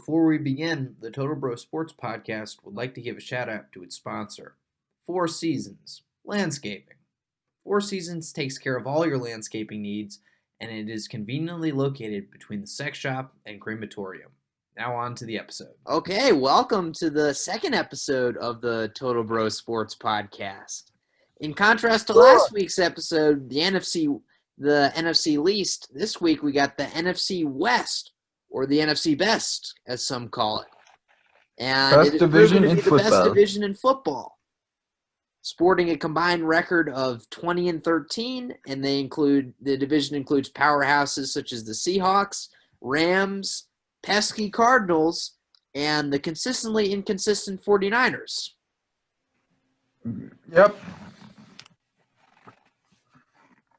Before we begin, the Total Bro Sports podcast would like to give a shout out to its sponsor, Four Seasons Landscaping. Four Seasons takes care of all your landscaping needs, and it is conveniently located between the sex shop and crematorium. Now on to the episode. Okay, welcome to the second episode of the Total Bro Sports podcast. In contrast to last week's episode, the NFC least, this week we got the NFC West, or the NFC Best, as some call it. And Best it is division proven to in be the best football. division in football. Sporting a combined record of 20-13, and the division includes powerhouses such as the Seahawks, Rams, pesky Cardinals, and the consistently inconsistent 49ers. Yep.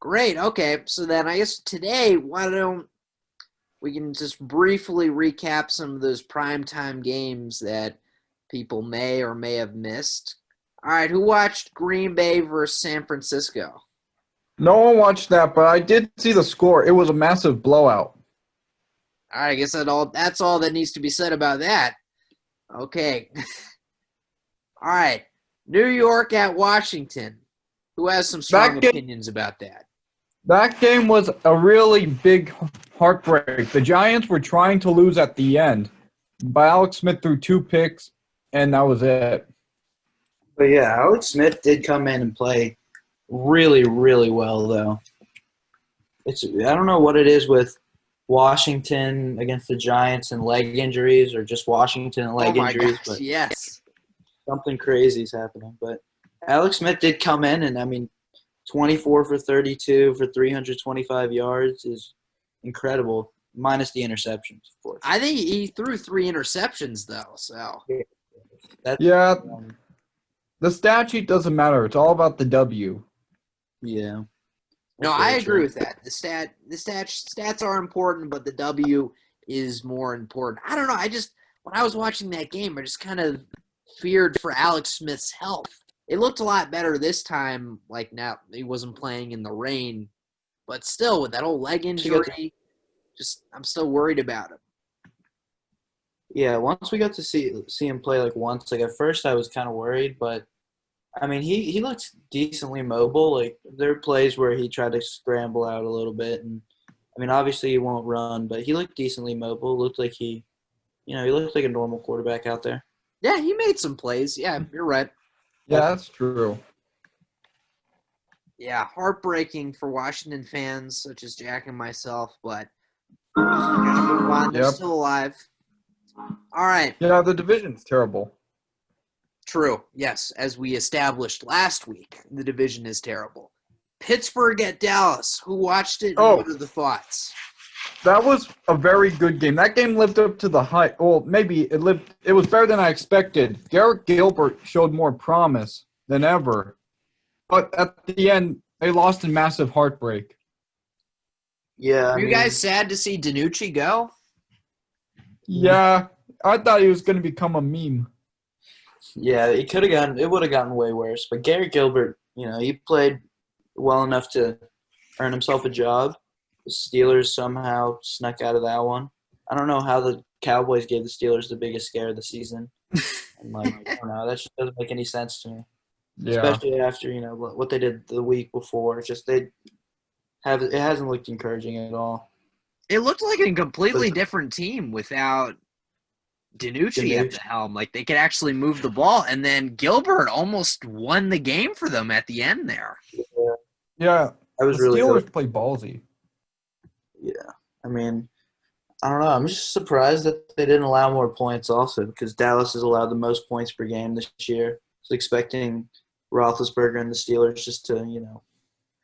Great. Okay, so then I guess today, why don't we can just briefly recap some of those primetime games that people may or may have missed. All right, who watched Green Bay versus San Francisco? No one watched that, but I did see the score. It was a massive blowout. All right, I guess that's all that needs to be said about that. Okay. All right, New York at Washington. Who has some strong opinions about that? That game was a really big heartbreak. The Giants were trying to lose at the end, but Alex Smith threw 2 picks, and that was it. But yeah, Alex Smith did come in and play really, really well, though. I don't know what it is with Washington against the Giants and leg injuries, or just Washington and leg injuries. Gosh, but yes. something crazy is happening. But Alex Smith did come in, and 24 for 32 for 325 yards is incredible, minus the interceptions, of course. I think he threw 3 interceptions, though, so. Yeah, the stat sheet doesn't matter. It's all about the W. Yeah. No, I agree with that. The stats are important, but the W is more important. I don't know. When I was watching that game, I just kind of feared for Alex Smith's health. It looked a lot better this time. Like now, he wasn't playing in the rain, but still, with that old leg injury, I'm still worried about him. Yeah, once we got to see him play once, at first I was kind of worried, but he looked decently mobile. Like there were plays where he tried to scramble out a little bit, and obviously he won't run, but he looked decently mobile. Looked like he looked like a normal quarterback out there. Yeah, he made some plays. Yeah, you're right. Yeah, that's true. Yeah, heartbreaking for Washington fans such as Jack and myself, but gotta move on. They're still alive. All right. Yeah, the division's terrible. True. Yes, as we established last week, the division is terrible. Pittsburgh at Dallas. Who watched it? And what are the thoughts? That was a very good game. That game lived up to the hype. Well, maybe it was better than I expected. Garrett Gilbert showed more promise than ever. But at the end, they lost in massive heartbreak. Yeah. Are you guys sad to see DiNucci go? Yeah, I thought he was going to become a meme. Yeah, it would have gotten way worse. But Garrett Gilbert, he played well enough to earn himself a job. The Steelers somehow snuck out of that one. I don't know how the Cowboys gave the Steelers the biggest scare of the season. And I don't know. That just doesn't make any sense to me. Yeah. Especially after, what they did the week before. It hasn't looked encouraging at all. It looked like a completely different team without DiNucci at the helm. Like, they could actually move the ball, and then Gilbert almost won the game for them at the end there. Yeah. That was the really Steelers good. play ballsy. Yeah. I don't know. I'm just surprised that they didn't allow more points also, because Dallas has allowed the most points per game this year. I was expecting Roethlisberger and the Steelers just to,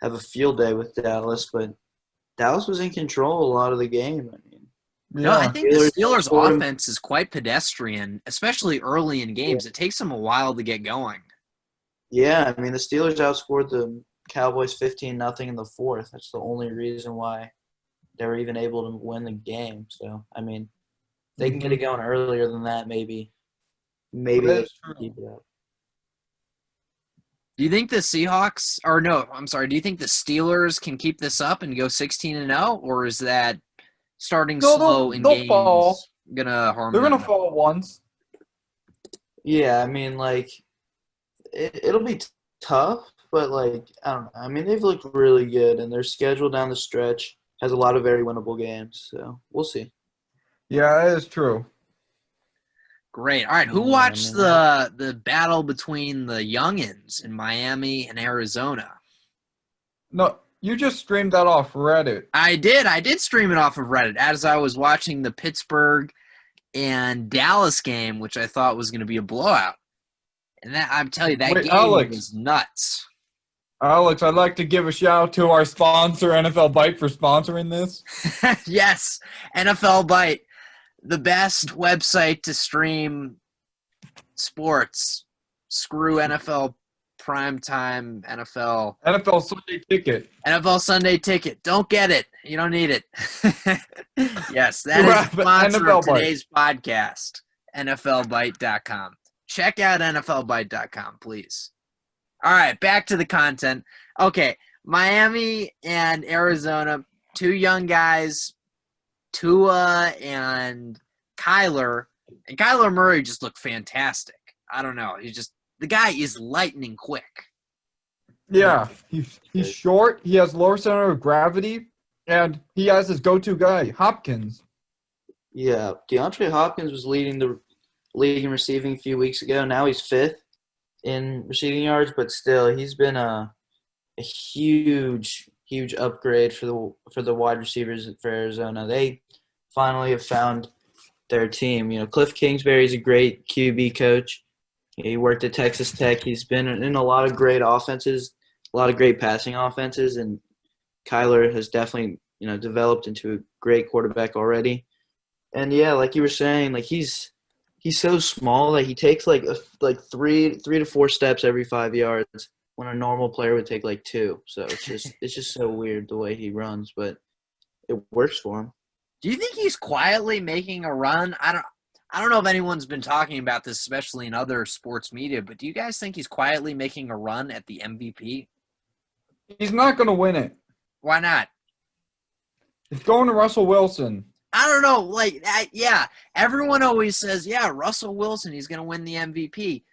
have a field day with Dallas, but Dallas was in control a lot of the game. No, I think the Steelers' offense is quite pedestrian, especially early in games. It takes them a while to get going. Yeah, the Steelers outscored the Cowboys 15-0 in the fourth. That's the only reason why they were even able to win the game. So, they can get it going earlier than that, maybe they can keep it up. Do you think the Seahawks – or no, I'm sorry. Do you think the Steelers can keep this up and go 16-0, or is that starting slow in games? Fall. gonna harm They're them. gonna fall once. Yeah, I mean, like, it'll be tough, but, like, I don't know. I mean, they've looked really good, and their schedule down the stretch has a lot of very winnable games. So we'll see. Yeah, that is true. Great. All right, who Yeah, I watched mean, the battle between the youngins in Miami and Arizona? No, you just streamed that off Reddit. I did stream it off of Reddit as I was watching the Pittsburgh and Dallas game, which I thought was going to be a blowout. And that I'm telling you, that Wait, game Alex. was nuts. Alex, I'd like to give a shout out to our sponsor, NFL Bite, for sponsoring this. Yes, NFL Bite, the best website to stream sports. Screw NFL primetime, NFL Sunday Ticket. NFL Sunday Ticket. Don't get it. You don't need it. Yes, that You is have the sponsor NFL of today's podcast, NFLBite.com. Check out NFLBite.com, please. All right, back to the content. Okay, Miami and Arizona, two young guys, Tua and Kyler. And Kyler Murray just looked fantastic. I don't know. The guy is lightning quick. Yeah, he's short. He has lower center of gravity, and he has his go-to guy, Hopkins. Yeah, DeAndre Hopkins was leading the league in receiving a few weeks ago. Now he's 5th in receiving yards, but still, he's been a huge upgrade for the wide receivers for Arizona. They finally have found their team. You know, Cliff Kingsbury's a great QB coach. He worked at Texas Tech. He's been in a lot of great offenses, a lot of great passing offenses, and Kyler has definitely, developed into a great quarterback already. And yeah, like you were saying, like he's so small that he takes like 3 to 4 steps every 5 yards when a normal player would take like 2. So it's just so weird the way he runs, but it works for him. Do you think he's quietly making a run? I don't know if anyone's been talking about this, especially in other sports media, but do you guys think he's quietly making a run at the MVP? He's not going to win it. Why not? It's going to Russell Wilson. I don't know. Yeah, everyone always says, yeah, Russell Wilson, he's going to win the MVP.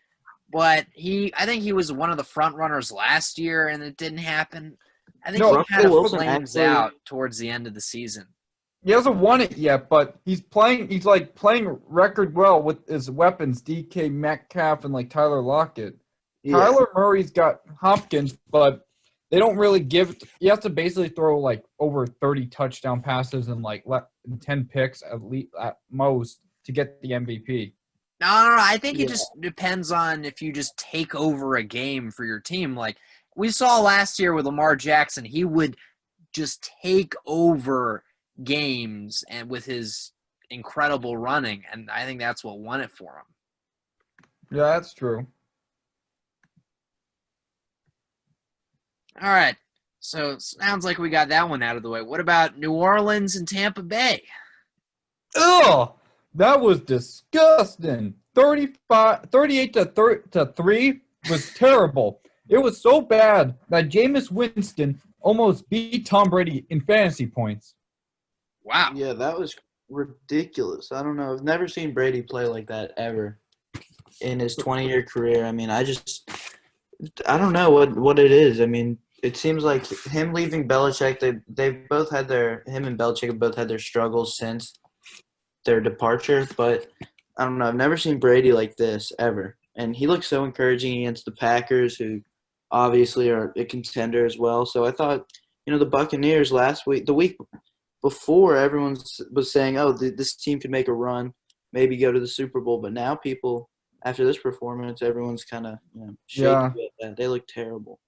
But I think he was one of the front runners last year, and it didn't happen. I think he kind of flames out towards the end of the season. He hasn't won it yet, but he's playing record well with his weapons, DK Metcalf and Tyler Lockett. Yeah. Kyler Murray's got Hopkins, but they don't really he has to basically throw over 30 touchdown passes and 10 picks at most to get the MVP. No. I think it just depends on if you just take over a game for your team. Like we saw last year with Lamar Jackson, he would just take over games and with his incredible running, and I think that's what won it for him. Yeah, that's true. All right, so it sounds like we got that one out of the way. What about New Orleans and Tampa Bay? Ugh, that was disgusting. 38 to 3 was terrible. It was so bad that Jameis Winston almost beat Tom Brady in fantasy points. Wow. Yeah, that was ridiculous. I don't know. I've never seen Brady play like that ever in his 20-year career. I mean, I don't know what it is. I mean, it seems like him leaving Belichick, him and Belichick have both had their struggles since their departure, but I don't know. I've never seen Brady like this ever. And he looked so encouraging against the Packers, who obviously are a contender as well. So I thought, the Buccaneers the week before, everyone was saying, oh, this team could make a run, maybe go to the Super Bowl. But now people, after this performance, everyone's kind of shaky about that. They look terrible.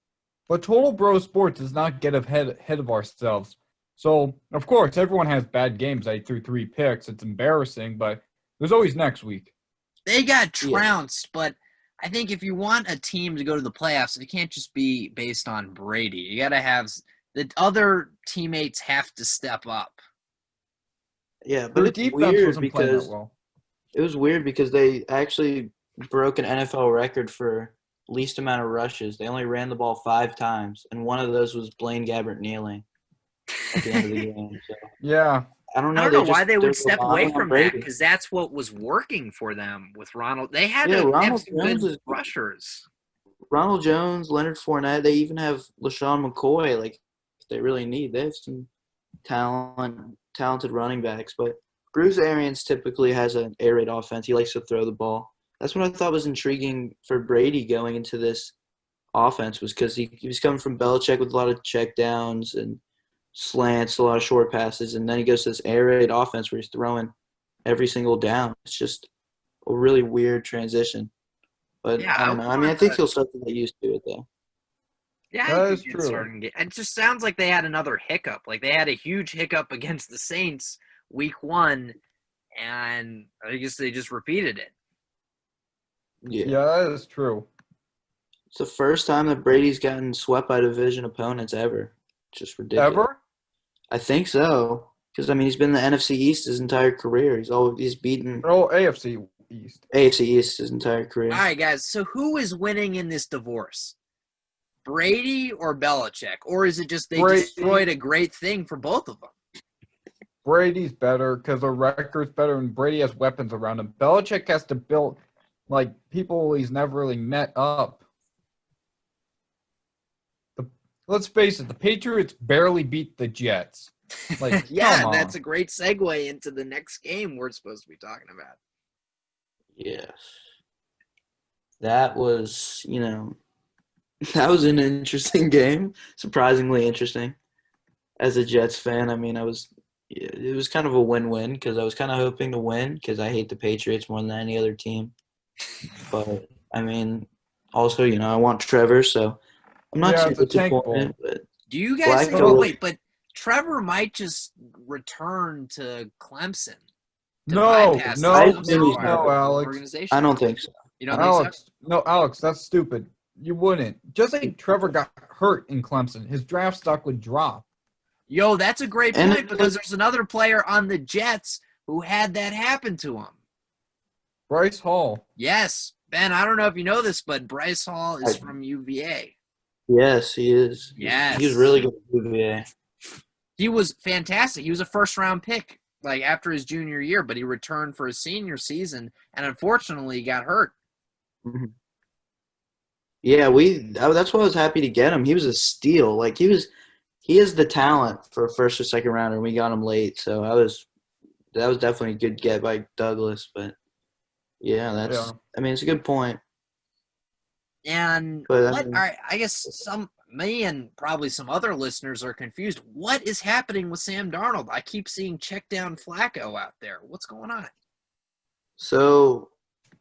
But TotalBroSports does not get ahead of ourselves. So, of course, everyone has bad games. I threw 3 picks. It's embarrassing, but there's always next week. They got trounced, but I think if you want a team to go to the playoffs, it can't just be based on Brady. You got to have – the other teammates have to step up. Yeah, but it's weird because it was weird because they actually broke an NFL record for least amount of rushes. They only ran the ball 5 times, and one of those was Blaine Gabbert kneeling. at the end of the game. So Yeah. I don't I know. don't know why they They're would step away relying on from that Brady. because that's what was working for them with Ronald. They had Yeah, to have Ronald some Jones good is rushers. Ronald Jones, Leonard Fournette. They even have LaShawn McCoy. Like, if they really need. They have some talented running backs. But Bruce Arians typically has an air raid offense. He likes to throw the ball. That's what I thought was intriguing for Brady going into this offense was because he was coming from Belichick with a lot of check downs and slants, a lot of short passes, and then he goes to this air raid offense where he's throwing every single down. It's just a really weird transition. But Yeah, I don't know. I mean, I think he'll start to get used to it, though. Yeah, That I is think true. it just sounds like they had another hiccup. Like they had a huge hiccup against the Saints week 1, and I guess they just repeated it. Yeah. That is true. It's the first time that Brady's gotten swept by division opponents ever. It's just ridiculous. Ever? I think so. Because, I mean, he's been in the NFC East his entire career. He's beaten Oh, AFC East. AFC East his entire career. All right, guys. So who is winning in this divorce? Brady or Belichick? Or is it just they Brady. destroyed a great thing for both of them? Brady's better because the record's better and Brady has weapons around him. Belichick has to build, like, people he's never really met up. Let's face it, the Patriots barely beat the Jets. Like, Yeah, come that's on. a great segue into the next game we're supposed to be talking about. Yes. That was, that was an interesting game. Surprisingly interesting. As a Jets fan, I mean, it was kind of a win-win because I was kind of hoping to win because I hate the Patriots more than any other team. But, I mean, also, I want Trevor, so I'm not too it's a tank disappointed. bowl. But Do you guys think? Flacco- Wait, but Trevor might just return to Clemson. To No, bypass no, the please Clemson no, Alex. organization. I don't think so. You don't think so? Alex, no, Alex, that's stupid. You wouldn't. Just like Trevor got hurt in Clemson, his draft stock would drop. Yo, that's a great And point because there's another player on the Jets who had that happen to him. Bryce Hall. Yes. Ben, I don't know if you know this, but Bryce Hall is from UVA. Yes, he is. Yes. He was really good at UVA. He was fantastic. He was a first-round pick like after his junior year, but he returned for his senior season and unfortunately got hurt. Mm-hmm. Yeah, that's why I was happy to get him. He was a steal. Like he has the talent for a first or second rounder, and we got him late. So that was definitely a good get by Douglas. But yeah, I mean, it's a good point. And I guess me and probably some other listeners are confused. What is happening with Sam Darnold? I keep seeing check down Flacco out there. What's going on? So,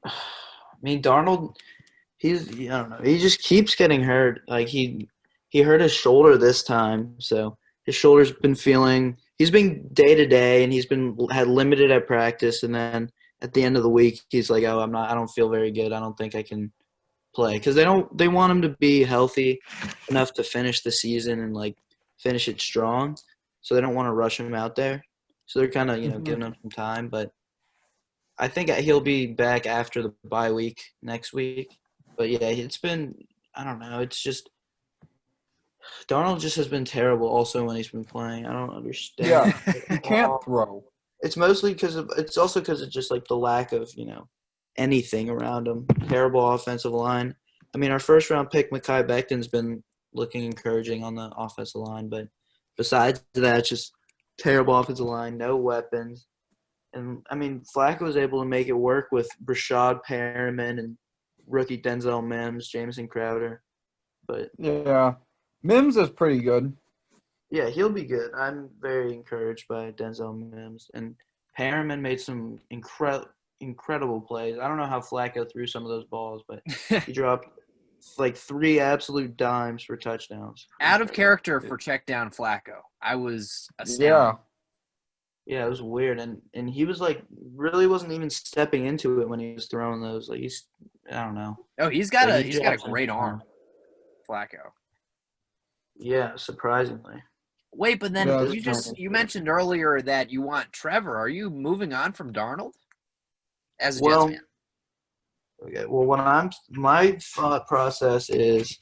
I mean, Darnold, I don't know. He just keeps getting hurt. Like he hurt his shoulder this time, so his shoulder's been he's been day to day, and he's had limited at practice, and then at the end of the week, he's like, "Oh, I don't feel very good. I don't think I can play," because they want him to be healthy enough to finish the season and like finish it strong, so they don't want to rush him out there. So they're kind of giving him some time, but I think he'll be back after the bye week next week. But yeah, it's been, I don't know. It's just Darnold just has been terrible also when he's been playing. I don't understand. Yeah, he can't throw. It's mostly it's also because of just like the lack of, anything around him. Terrible offensive line. I mean, our first round pick, Mekhi Becton's been looking encouraging on the offensive line, but besides that, just terrible offensive line, no weapons. And I mean, Flacco was able to make it work with Rashad Perriman and rookie Denzel Mims, Jamison Crowder. But yeah, Mims is pretty good. Yeah, he'll be good. I'm very encouraged by Denzel Mims. And Perriman made some incredible plays. I don't know how Flacco threw some of those balls, but he dropped like 3 absolute dimes for touchdowns. Out of character for check down Flacco. I was astounded. Yeah, it was weird. And he was like really wasn't even stepping into it when he was throwing those. Like I don't know. Oh, he's got a great arm, Flacco. Yeah, surprisingly. Wait, but then you mentioned earlier that you want Trevor. Are you moving on from Darnold as a Jets fan? Okay. Well, my thought process is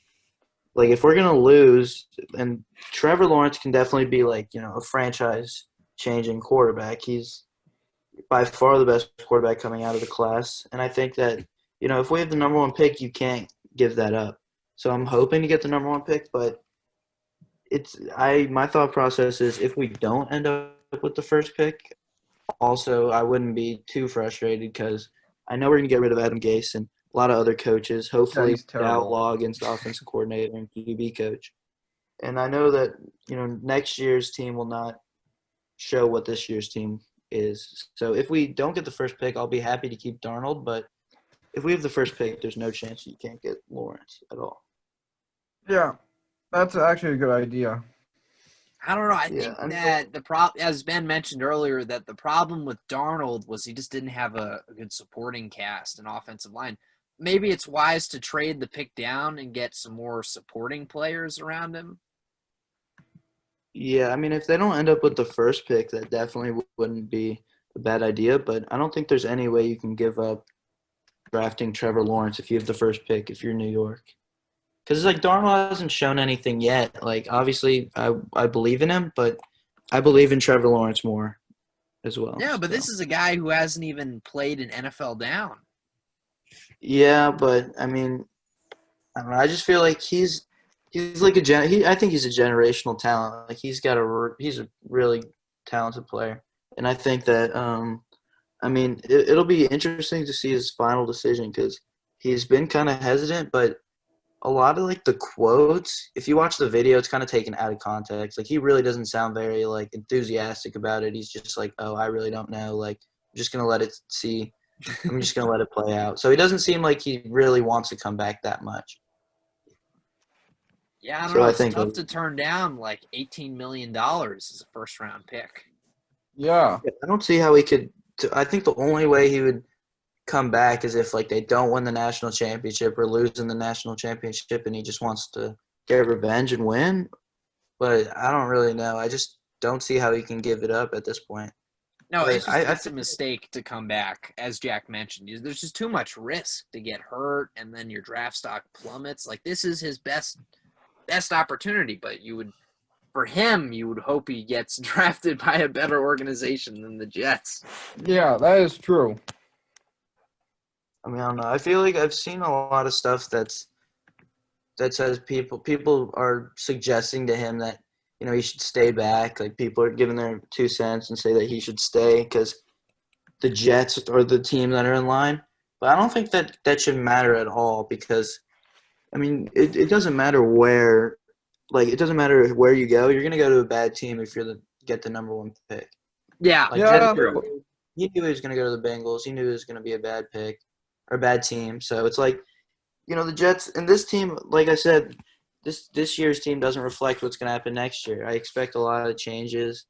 like if we're gonna lose, and Trevor Lawrence can definitely be like a franchise-changing quarterback. He's by far the best quarterback coming out of the class, and I think that if we have the number one pick, you can't give that up. So I'm hoping to get the number one pick, but my thought process is if we don't end up with the first pick, also I wouldn't be too frustrated because I know we're gonna get rid of Adam Gase and a lot of other coaches. Hopefully, he's terrible. Outlaw against the offensive coordinator and QB coach. And I know that next year's team will not show what this year's team is. So if we don't get the first pick, I'll be happy to keep Darnold. But if we have the first pick, there's no chance you can't get Lawrence at all. Yeah, that's actually a good idea. I don't know. I think that the problem, as Ben mentioned earlier, that the problem with Darnold was he just didn't have a good supporting cast and offensive line. Maybe it's wise to trade the pick down and get some more supporting players around him. Yeah, I mean, if they don't end up with the first pick, that definitely wouldn't be a bad idea. But I don't think there's any way you can give up drafting Trevor Lawrence if you have the first pick if you're New York. Because it's like Darnold hasn't shown anything yet. Like, obviously, I believe in him, but I believe in Trevor Lawrence more as well. Yeah, but this is a guy who hasn't even played an NFL down. Yeah, but, I mean, I don't know. I just feel like he's like I think he's a generational talent. Like, he's a really talented player. And I think that, I mean, it'll be interesting to see his final decision because he's been kind of hesitant, but a lot of like the quotes, if you watch the video, it's kind of taken out of context. Like he really doesn't sound very like enthusiastic about it. He's just like, "Oh, I really don't know. Like, I'm just gonna let it see. I'm just gonna let it play out." So he doesn't seem like he really wants to come back that much. Yeah, I don't know. It's tough to turn down like $18 million as a first-round pick. Yeah. I don't see how he could. I think the only way he would come back is if like they don't win the national championship or lose in the national championship and he just wants to get revenge and win. But I don't really know. I just don't see how he can give it up at this point. No, it's a mistake to come back, as Jack mentioned. There's just too much risk to get hurt and then your draft stock plummets. Like this is his best opportunity, but you would hope he gets drafted by a better organization than the Jets. Yeah, that is true. I mean, I don't know. I feel like I've seen a lot of stuff that says people are suggesting to him that he should stay back. Like people are giving their 2 cents and say that he should stay because the Jets are the team that are in line. But I don't think that should matter at all because, I mean, it doesn't matter where. Like, it doesn't matter where you go. You're going to go to a bad team if get the number one pick. Yeah. Like, yeah. He knew he was going to go to the Bengals. He knew it was going to be a bad pick or a bad team. So it's like, the Jets and this team, like I said, this year's team doesn't reflect what's going to happen next year. I expect a lot of changes,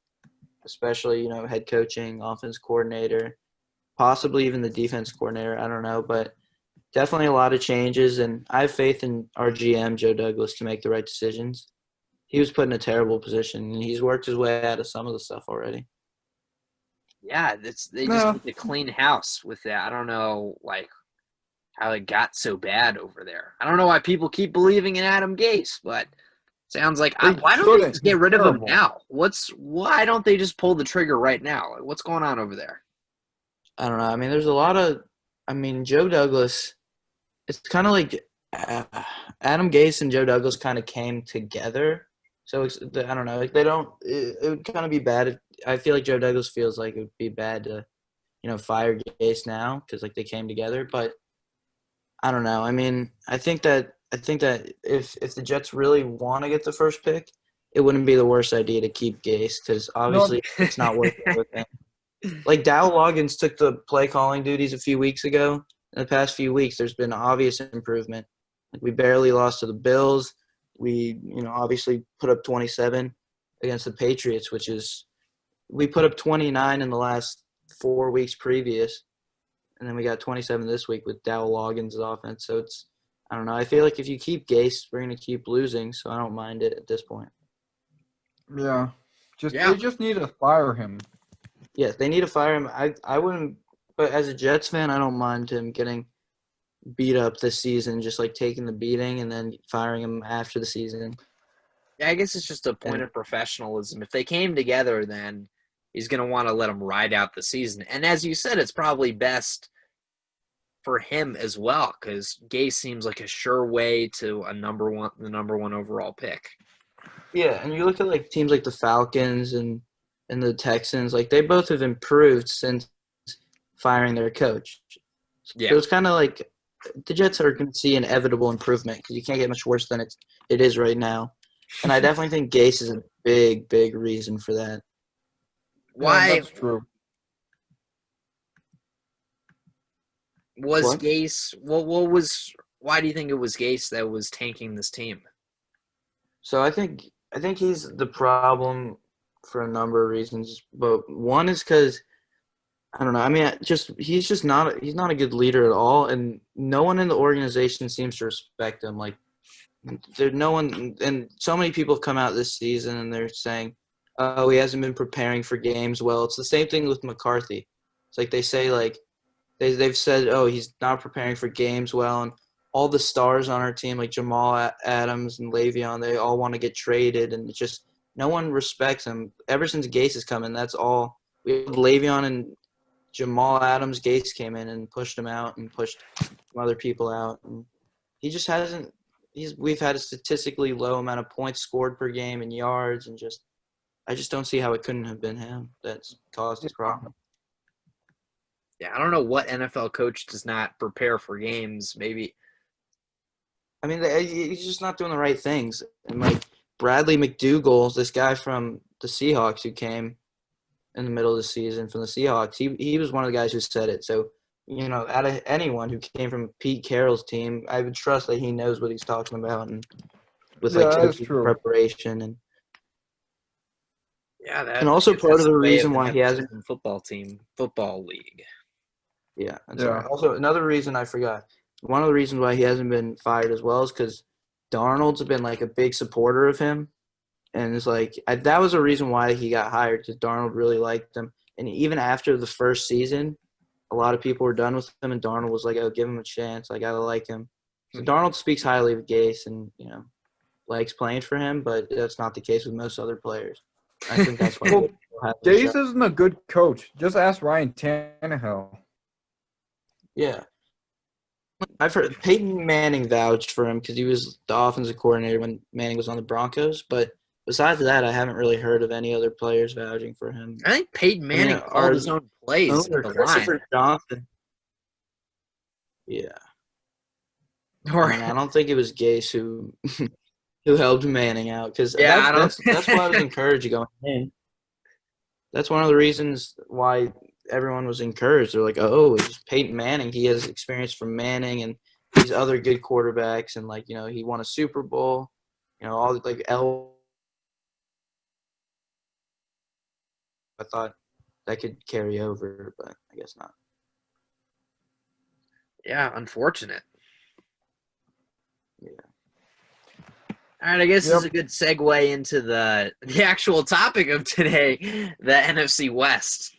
especially, head coaching, offense coordinator, possibly even the defense coordinator. I don't know, but definitely a lot of changes, and I have faith in our GM, Joe Douglas, to make the right decisions. He was put in a terrible position, and he's worked his way out of some of the stuff already. Yeah, they just need to clean house with that. I don't know, like, how it got so bad over there. I don't know why people keep believing in Adam Gase, but sounds like why don't they just get rid of him now? Why don't they just pull the trigger right now? Like, what's going on over there? I don't know. I mean, there's a lot of Joe Douglas. It's kind of like Adam Gase and Joe Douglas kind of came together. So I don't know. Like they don't. It would kind of be bad. I feel like Joe Douglas feels like it would be bad to, fire Gase now because like they came together. But I don't know. I mean, I think that if the Jets really want to get the first pick, it wouldn't be the worst idea to keep Gase because obviously it's not working with him. Like Dow Loggins took the play calling duties a few weeks ago. In the past few weeks, there's been obvious improvement. Like we barely lost to the Bills. We, obviously put up 27 against the Patriots, we put up 29 in the last 4 weeks previous. And then we got 27 this week with Dow Loggins' offense. So I don't know. I feel like if you keep Gase, we're going to keep losing. So I don't mind it at this point. Yeah. They just need to fire him. Yes, they need to fire him. I wouldn't – but as a Jets fan, I don't mind him getting beat up this season, just like taking the beating and then firing him after the season. Yeah, I guess it's just a point of professionalism. If they came together, then he's going to want to let him ride out the season. And as you said, it's probably best for him as well, because Gase seems like a sure way to the number one overall pick. Yeah, and you look at like teams like the Falcons and the Texans, like they both have improved since firing their coach. Yeah. So it's kind of like the Jets are going to see inevitable improvement because you can't get much worse than it is right now. And I definitely think Gase is a big, big reason for that. Why? Yeah, that's true. Was What? Gase? Why do you think it was Gase that was tanking this team? So I think he's the problem for a number of reasons, but one is because I don't know. I mean, he's not a good leader at all, and no one in the organization seems to respect him. Like, there's no one, and so many people have come out this season and they're saying, "Oh, he hasn't been preparing for games well." It's the same thing with McCarthy. It's like they say, like they've said, "Oh, he's not preparing for games well," and all the stars on our team, like Jamal Adams and Le'Veon, they all want to get traded, and it's just no one respects him. Ever since Gase has come in, that's all. We had Le'Veon and Jamal Adams. Gase came in and pushed him out and pushed some other people out, and he just hasn't. We've had a statistically low amount of points scored per game and yards, and I just don't see how it couldn't have been him that's caused this problem. Yeah, I don't know what NFL coach does not prepare for games. Maybe. I mean, he's just not doing the right things. And like Bradley McDougall, this guy from the Seahawks who came in the middle of the season from the Seahawks, he was one of the guys who said it. So, out of anyone who came from Pete Carroll's team, I would trust that he knows what he's talking about and with preparation and. Yeah, and also part of the reason why he hasn't football league. Yeah, that's right. Also, another reason I forgot. One of the reasons why he hasn't been fired as well is because Darnold's been like a big supporter of him, and it's like that was a reason why he got hired because Darnold really liked him. And even after the first season, a lot of people were done with him, and Darnold was like, "Oh, give him a chance. I gotta like him." So Darnold speaks highly of Gase, and likes playing for him, but that's not the case with most other players. I think that's why. Gase isn't a good coach. Just ask Ryan Tannehill. Yeah. I've heard Peyton Manning vouched for him because he was the offensive coordinator when Manning was on the Broncos. But besides that, I haven't really heard of any other players vouching for him. I think Peyton Manning called his own plays at the line. Johnson. Yeah. I don't think it was Gase who helped Manning out because that's why I was encouraged going in. That's one of the reasons why everyone was encouraged. They're like, "Oh, it's Peyton Manning. He has experience from Manning and these other good quarterbacks, and he won a Super Bowl. All like I thought that could carry over, but I guess not." Yeah, unfortunate. Yeah. All right, I guess this is a good segue into the actual topic of today, the NFC West.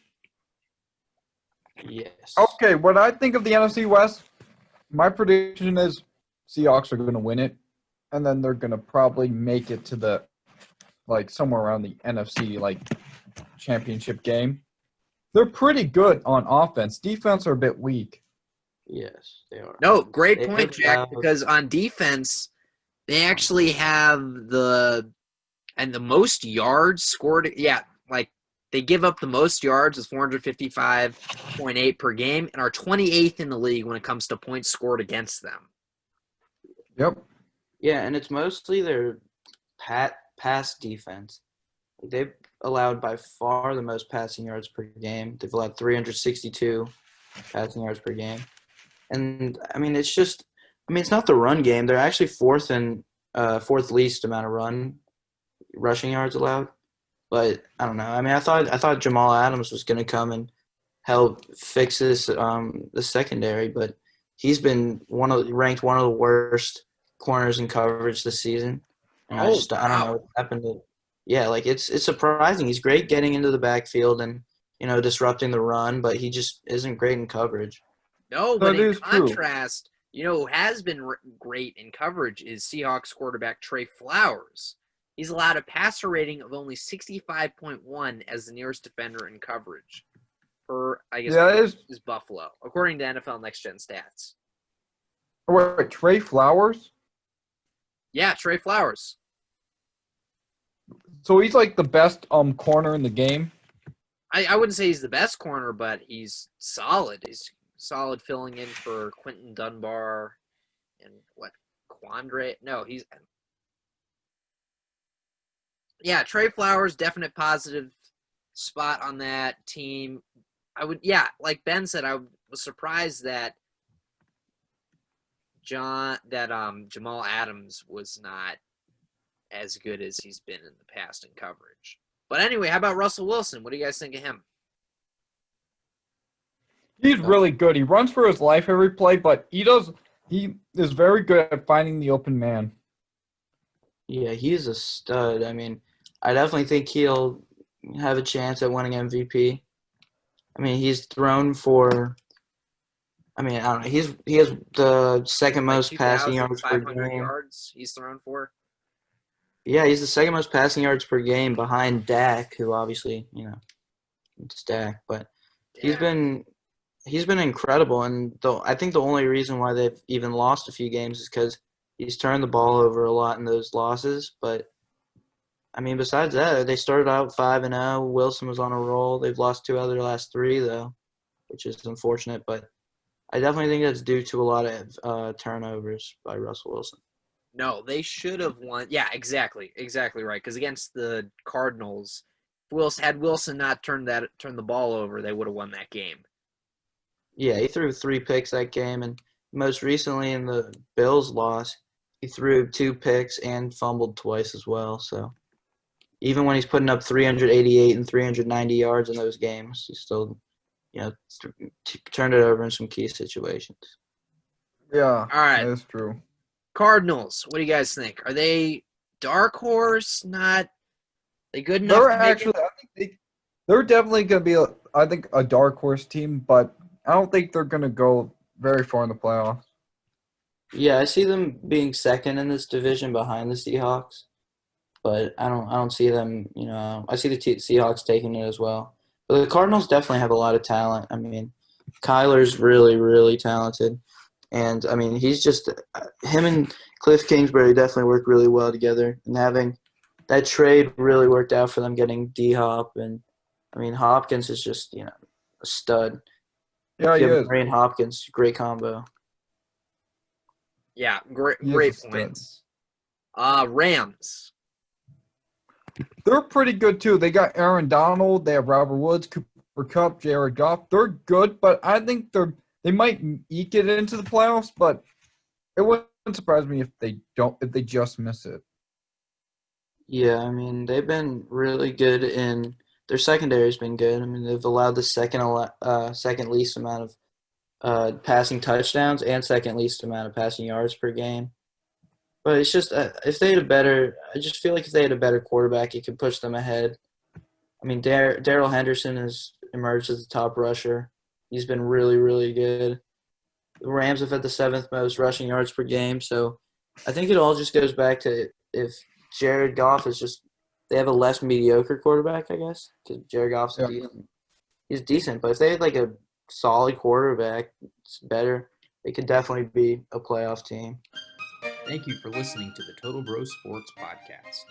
Yes. Okay, what I think of the NFC West, my prediction is Seahawks are going to win it, and then they're going to probably make it to the, somewhere around the NFC, championship game. They're pretty good on offense. Defense are a bit weak. Yes, they are. No, great point, Jack, because on defense, they actually have the most yards scored. Yeah, they give up the most yards with 455.8 per game and are 28th in the league when it comes to points scored against them. Yep. Yeah, and it's mostly their pass defense. They've allowed by far the most passing yards per game. They've allowed 362 passing yards per game. And, it's not the run game. They're actually fourth least amount of rushing yards allowed. But I don't know. I thought Jamal Adams was going to come and help fix this the secondary, but he's been ranked one of the worst corners in coverage this season. And I don't know what happened to. Yeah, it's surprising. He's great getting into the backfield and disrupting the run, but he just isn't great in coverage. No, but in contrast, You know who has been great in coverage is Seahawks quarterback Trey Flowers. He's allowed a passer rating of only 65.1 as the nearest defender in coverage. Is Buffalo, according to NFL Next Gen Stats. Wait, Trey Flowers? Yeah, Trey Flowers. So he's like the best corner in the game? I wouldn't say he's the best corner, but he's solid. He's solid filling in for Quentin Dunbar and Quandre? No, yeah, Trey Flowers, definite positive spot on that team. Like Ben said, I was surprised that Jamal Adams was not as good as he's been in the past in coverage. But anyway, how about Russell Wilson? What do you guys think of him? He's really good. He runs for his life every play, but he is very good at finding the open man. Yeah, he's a stud. I mean, I definitely think he'll have a chance at winning MVP. I mean, he's thrown for I don't know. He has the second most passing yards per game. Yards he's thrown for. Yeah, he's the second most passing yards per game behind Dak, who obviously, it's Dak, but he's been incredible, and I think the only reason why they've even lost a few games is because he's turned the ball over a lot in those losses. But I mean, besides that, they started out 5-0. Wilson was on a roll. They've lost 2 out of their last 3 though, which is unfortunate. But I definitely think that's due to a lot of turnovers by Russell Wilson. No, they should have won. Yeah, exactly right. Because against the Cardinals, had Wilson not turned the ball over, they would have won that game. Yeah, he threw 3 picks that game, and most recently in the Bills loss, he threw 2 picks and fumbled twice as well. So even when he's putting up 388 and 390 yards in those games, he still, turned it over in some key situations. Yeah, all right, that's true. Cardinals, what do you guys think? Are they dark horse? Not they good enough? I think they're definitely going to be, a dark horse team, but I don't think they're going to go very far in the playoffs. Yeah, I see them being second in this division behind the Seahawks, but I don't see them. I see the Seahawks taking it as well. But the Cardinals definitely have a lot of talent. I mean, Kyler's really, really talented. And, I mean, he's just – him and Cliff Kingsbury definitely work really well together. And having that trade really worked out for them getting D-Hop. And, I mean, Hopkins is just, a stud. Yeah, he is. Murray and Hopkins, great combo. Yeah, great points. Rams. They're pretty good, too. They got Aaron Donald. They have Robert Woods, Cooper Kupp, Jared Goff. They're good, but I think they might eke it into the playoffs, but it wouldn't surprise me if they just miss it. Yeah, I mean, they've been really good in their secondary's been good. I mean, they've allowed the second least amount of passing touchdowns and second least amount of passing yards per game. But it's just I just feel like if they had a better quarterback, it could push them ahead. I mean, Darrell Henderson has emerged as the top rusher. He's been really, really good. The Rams have had the 7th most rushing yards per game. So I think it all just goes back to if Jared Goff they have a less mediocre quarterback, I guess, because Jared Goff's decent. He's decent. But if they had like a solid quarterback, it's better. They could definitely be a playoff team. Thank you for listening to the Total Bro Sports Podcast.